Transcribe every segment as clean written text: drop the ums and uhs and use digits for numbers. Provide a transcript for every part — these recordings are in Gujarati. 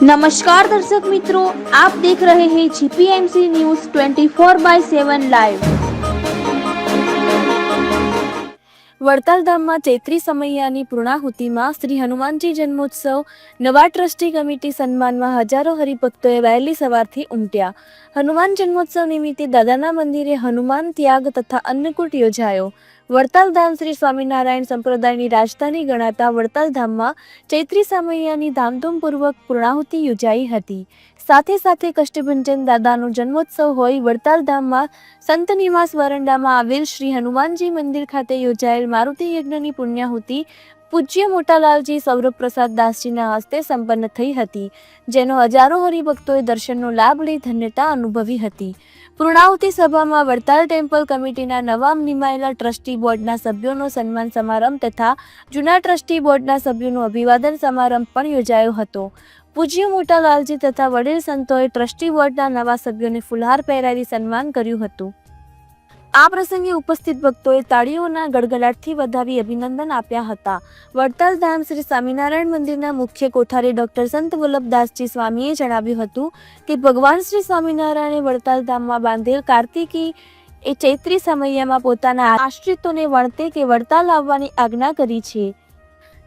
नमस्कार दर्शक मित्रों, आप देख रहे हैं जीपीएमसी न्यूज 24/7 लाइव। વડતાલ ધામમાં ચૈત્રી સમૈયાની પૂર્ણાહુતિમાં શ્રી હનુમાનજી જન્મોત્સવ નવા ટ્રસ્ટી કમિટી સન્માનમાં હજારો હરિભક્તોએ વહેલી સવારથી ઉમટ્યા। હનુમાન જન્મોત્સવ નિમિત્તે દાદાના મંદિરે હનુમાન ત્યાગ તથા અન્નકૂટ યોજાયો। વડતાલ ધામ શ્રી સ્વામિનારાયણ સંપ્રદાયની રાજધાની ગણાતા વડતાલ ધામમાં ચૈત્રી સમૈયાની ધામધૂમપૂર્વક પૂર્ણાહુતિ યોજાઈ હતી। સાથે સાથે કષ્ટભંજન દાદાનો જન્મોત્સવ હોય વડતાલ ધામમાં સંત નિવાસ વરંડામાં આવેલ શ્રી હનુમાનજી મંદિર ખાતે યોજાયેલ મારુતિ યજ્ઞની પુણ્યાહુતિ પૂજ્ય મોટાલાલજી સૌરભ પ્રસાદ દાસજીના હસ્તે સંપન્ન થઈ હતી, જેનો હજારો હરિભક્તોએ દર્શનનો લાભ લઈ ધન્યતા અનુભવી હતી। પૂર્ણાહુતિ સભામાં વડતાલ ટેમ્પલ કમિટીના નવા નિમાયેલા ટ્રસ્ટી બોર્ડના સભ્યોનો સન્માન સમારંભ તથા જૂના ટ્રસ્ટી બોર્ડના સભ્યોનો અભિવાદન સમારંભ પણ યોજાયો હતો। પૂજ્ય મોટાલાલજી તથા વડીલ સંતોએ ટ્રસ્ટી બોર્ડના નવા સભ્યોને ફુલહાર પહેરાવી સન્માન કર્યું હતું। આ પ્રસંગે ઉપસ્થિત ભક્તોએ તાળીઓના ગડગડાટથી વધાવી અભિનંદન આપ્યા હતા। વડતાલ ધામ શ્રી સ્વામિનારાયણ મંદિરના મુખ્ય કોઠારી ડોક્ટર સંત વલ્લભદાસજી સ્વામીએ જણાવ્યું હતું કે ભગવાન શ્રી સ્વામિનારાયણે વડતાલ ધામમાં બાંધેલ કાર્તિકી એ ચૈત્રી સમૈયામાં પોતાના આશ્રિતોને વણતે કે વડતાલ આવવાની આજ્ઞા કરી છે।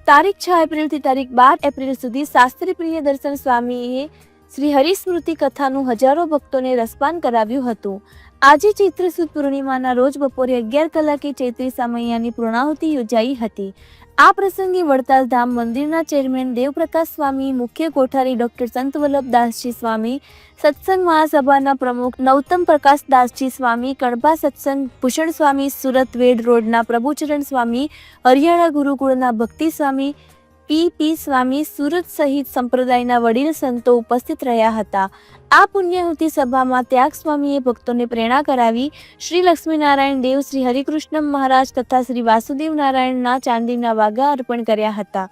તારીખ 6 એપ્રિલથી તારીખ 12 એપ્રિલ સુધી શાસ્ત્રી પ્રિયદર્શન સ્વામીએ શ્રી હરિસ્મૃતિ કથાનું હજારો ભક્તોને રસપાન કરાવ્યું હતું। આજે ચૈત્ર સુદ પૂર્ણિમાના રોજ બપોરે 11 કલાકે ચૈત્રી સમૈયાની પૂર્ણાહુતિ યોજાઈ હતી। આ પ્રસંગે વડતાલ ધામ મંદિરના ચેરમેન દેવપ્રકાશ સ્વામી, મુખ્ય કોઠારી ડોક્ટર સંત વલ્લભદાસજી સ્વામી, સત્સંગ મહાસભાના પ્રમુખ નવતમ પ્રકાશદાસજી સ્વામી, કણભા સત્સંગ ભૂષણ સ્વામી, સુરત વેડ રોડના પ્રભુચરણ સ્વામી, હરિયાણા ગુરુકુળના ભક્તિ સ્વામી, પી સ્વામી, સુરત સહિત સંપ્રદાયના વડીલ સંતો ઉપસ્થિત રહ્યા હતા। આ પુણ્યાહુતિ સભામાં ત્યાગ સ્વામીએ ભક્તોને પ્રેરણા કરાવી શ્રી લક્ષ્મીનારાયણ દેવ, શ્રી હરિકૃષ્ણ મહારાજ તથા શ્રી વાસુદેવ નારાયણના ચાંદીના વાઘા અર્પણ કર્યા હતા,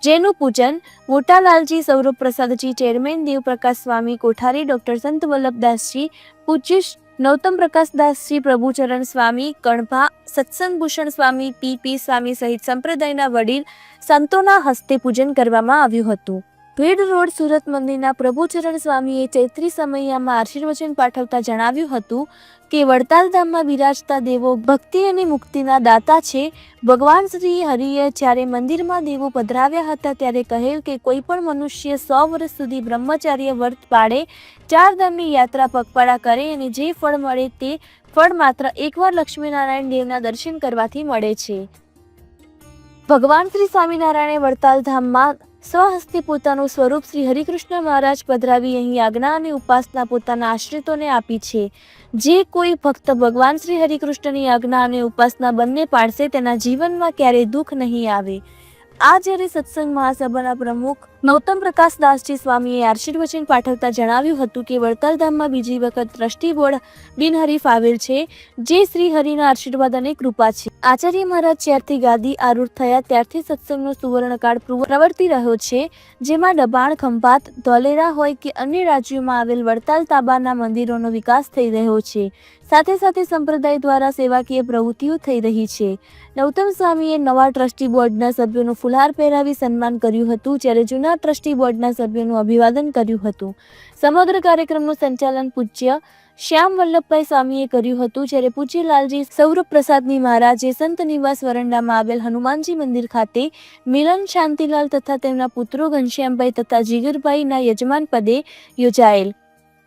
જેનું પૂજન મોટાલાલજી સૌરભ પ્રસાદજી, ચેરમેન દેવપ્રકાશ સ્વામી, કોઠારી ડોક્ટર સંત વલ્લભદાસજી, પૂજ્ય નવતમ પ્રકાશદાસજી, પ્રભુચરણ સ્વામી, કણભા સત્સંગ ભૂષણ સ્વામી, પી સ્વામી સહિત સંપ્રદાયના વડીલ સંતોના હસ્તે પૂજન કરવામાં આવ્યું હતું। ભેડ રોડ સુરત મંદિરના પ્રભુચરણ સ્વામીએ ચૈત્રી સમૈયામાં આશીર્વચન પાઠવતા જણાવ્યું હતું કે વડતાલ ધામમાં બિરાજતા દેવો ભક્તિ અને મુક્તિના દાતા છે। ભગવાન શ્રી હરિએ જ્યારે મંદિરમાં દેવો પધરાવ્યા હતા ત્યારે કહેલ કે કોઈ પણ મનુષ્ય 100 વર્ષ સુધી બ્રહ્મચાર્ય વ્રત પાળે, 4 ધામની યાત્રા પગપાળા કરે અને જે ફળ મળે તે ફળ માત્ર એકવાર લક્ષ્મીનારાયણ દેવના દર્શન કરવાથી મળે છે। ભગવાન શ્રી સ્વામિનારાયણે વડતાલ ધામમાં સ્વહસ્તે પોતાનું સ્વરૂપ શ્રી હરિકૃષ્ણ મહારાજ પધરાવી અહીં આજ્ઞા અને ઉપાસના પોતાના આશ્રિતોને આપી છે। જે કોઈ ભક્ત ભગવાન શ્રી હરિકૃષ્ણની આજ્ઞા અને ઉપાસના બંને પાળશે તેના જીવનમાં ક્યારેય દુઃખ નહીં આવે। આ જ્યારે સત્સંગ મહાસભાના પ્રમુખ નવતમ પ્રકાશદાસજી સ્વામીએ આશીર્વચન પાઠવતા જણાવ્યું હતું કે વડતાલ ધામમાં બીજી વખત ટ્રસ્ટી બોર્ડ બિનહરીફ આવેલ છે, જે શ્રી હરિના આશીર્વાદ અને કૃપા છે। આચાર્ય મહારાજ જ્યારથી ગાદી આરૂઢ થયા ત્યારથી સત્સંગનો સુવર્ણકાળ પ્રવર્તી રહ્યો છે, જેમાં દબાણ, ખંભાત, ધોલેરા હોય કે અન્ય રાજ્યોમાં આવેલ વડતાલ તાબાના મંદિરોનો વિકાસ થઈ રહ્યો છે। સાથે સાથે સંપ્રદાય દ્વારા સેવાકીય પ્રવૃત્તિઓ થઈ રહી છે। નવતમ સ્વામીએ નવા ટ્રસ્ટી બોર્ડના સભ્યોનું ફુલહાર પહેરાવી સન્માન કર્યું હતું, જ્યારે જૂના ટ્રસ્ટી બોર્ડના સભ્યોનું અભિવાદન કર્યું હતું। સમગ્ર કાર્યક્રમનું સંચાલન પૂજ્ય શ્યામ વલ્લભભાઈ સ્વામીએ કર્યું હતું, જ્યારે પૂજ્ય લાલજી સૌરભ પ્રસાદની મહારાજે સંત નિવાસ વરંડામાં આવેલ હનુમાનજી મંદિર ખાતે મિલન શાંતિલાલ તથા તેમના પુત્રો ઘનશ્યામભાઈ તથા જીગરભાઈના યજમાન પદે યોજાયેલ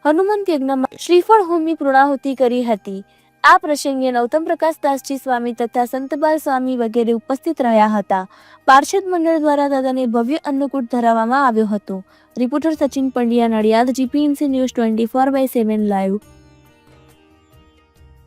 હનુમંત યજ્ઞમાં શ્રીફળ હોમી પૂર્ણાહુતિ કરી હતી। આ પ્રસંગે નવતમ પ્રકાશદાસજી સ્વામી તથા સંતબાલ સ્વામી વગેરે ઉપસ્થિત રહ્યા હતા। પાર્ષદ મંડળ દ્વારા દાદાને ભવ્ય અન્નકૂટ ધરાવવામાં આવ્યો હતો। Reporter Sachin Pandya, Nadiad, GPMC news 24/7 live.